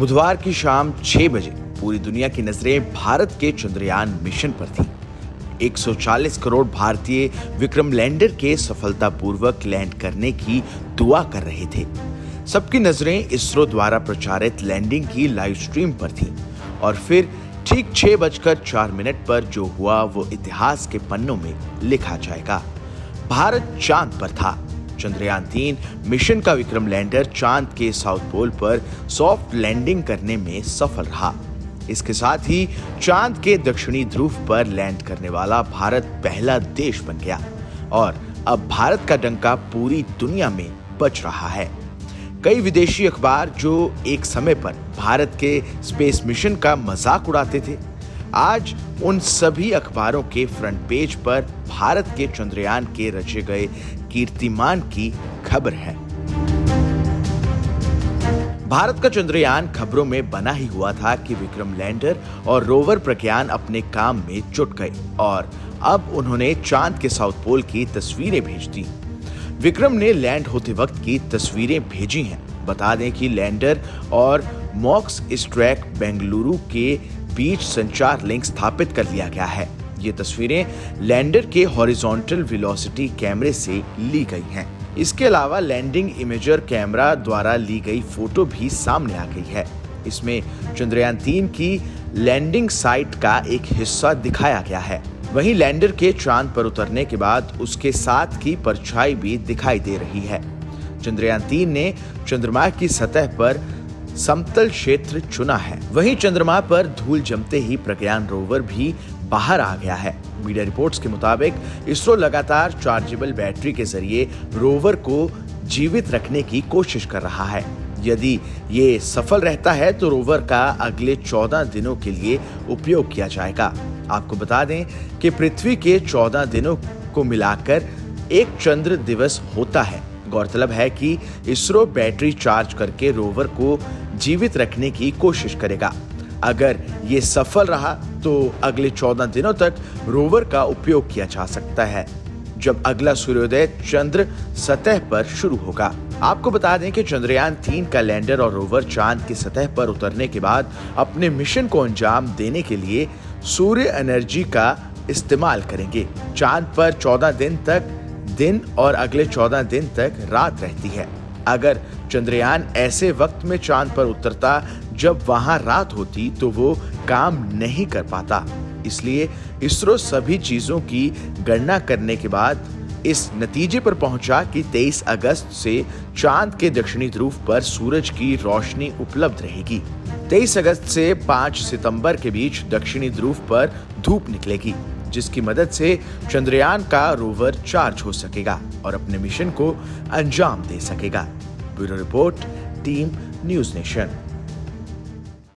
बुधवार की शाम 6 बजे पूरी दुनिया की नजरें भारत के चंद्रयान मिशन पर थी। 140 करोड़ भारतीय विक्रम लैंडर के सफलतापूर्वक लैंड करने की दुआ कर रहे थे। सबकी नजरें इसरो द्वारा प्रचारित लैंडिंग की लाइव स्ट्रीम पर थी और फिर ठीक 6:04 पर जो हुआ वो इतिहास के पन्नों में लिखा जाएगा। भारत चांद पर था। चंद्रयान 3 मिशन का विक्रम लैंडर चांद के साउथ पोल पर सॉफ्ट लैंडिंग करने में सफल रहा। इसके साथ ही चांद के दक्षिणी ध्रुव पर लैंड करने वाला भारत पहला देश बन गया और अब भारत का डंका पूरी दुनिया में बज रहा है। कई विदेशी अखबार जो एक समय पर भारत के स्पेस मिशन का मजाक उड़ाते थे, आज उन सभी अखबारों के फ्रंट पेज पर भारत के चंद्रयान के रचे गए कीर्तिमान की खबर है। भारत का चंद्रयान खबरों में बना ही हुआ था कि विक्रम लैंडर और रोवर प्रज्ञान अपने काम में जुट गए और अब उन्होंने चांद के साउथ पोल की तस्वीरें भेज दी। विक्रम ने लैंड होते वक्त की तस्वीरें भेजी हैं। बता दें कि लैंडर और मॉक्स स्ट्रैक बेंगलुरु के बीच संचार लिंक स्थापित कर लिया गया है। ये तस्वीरें लैंडर के हॉरिजॉन्टल वेलोसिटी कैमरे से ली गई हैं। इसके अलावा लैंडिंग इमेजर कैमरा द्वारा ली गई फोटो भी सामने आ गई है। इसमें चंद्रयान 3 की लैंडिंग साइट का एक हिस्सा दिखाया गया है। वहीं लैंडर के चांद पर उतरने के बाद उसके साथ की परछाई भी दिखाई दे रही है। चंद्रयान 3 ने चंद्रमा की सतह पर समतल क्षेत्र चुना है। वहीं चंद्रमा पर धूल जमते ही प्रज्ञान रोवर भी बाहर आ गया है। मीडिया रिपोर्ट्स के मुताबिक इसरो लगातार चार्जेबल बैटरी के जरिए रोवर को जीवित रखने की कोशिश कर रहा है। यदि ये सफल रहता है तो रोवर का अगले 14 दिनों के लिए उपयोग किया जाएगा। आपको बता दें कि पृथ्वी के 14 दिनों को मिलाकर एक चंद्र दिवस होता है। गौरतलब है कि इसरो बैटरी चार्ज करके रोवर को जीवित रखने की कोशिश करेगा। अगर ये सफल रहा तो अगले 14 दिनों तक रोवर का उपयोग किया जा सकता है, जब अगला सूर्योदय चंद्र सतह पर शुरू होगा। आपको बता दें कि चंद्रयान 3 का लैंडर और रोवर चांद की सतह पर उतरने के बाद अपने मिशन को अंजाम देने के लिए सूर्य एनर्जी का इस्तेमाल करेंगे। चांद पर 14 दिन तक दिन और अगले 14 दिन तक रात रहती है। अगर चंद्रयान ऐसे वक्त में चांद पर उतरता जब वहां रात होती तो वो काम नहीं कर पाता। इसलिए इसरो सभी चीजों की गणना करने के बाद इस नतीजे पर पहुंचा कि 23 अगस्त से चांद के दक्षिणी ध्रुव पर सूरज की रोशनी उपलब्ध रहेगी। 23 अगस्त से 5 सितंबर के बीच दक्षिणी ध्रुव पर धूप निकलेगी, जिसकी मदद से चंद्रयान का रोवर चार्ज हो सकेगा और अपने मिशन को अंजाम दे सकेगा। Bureau report, team news nation.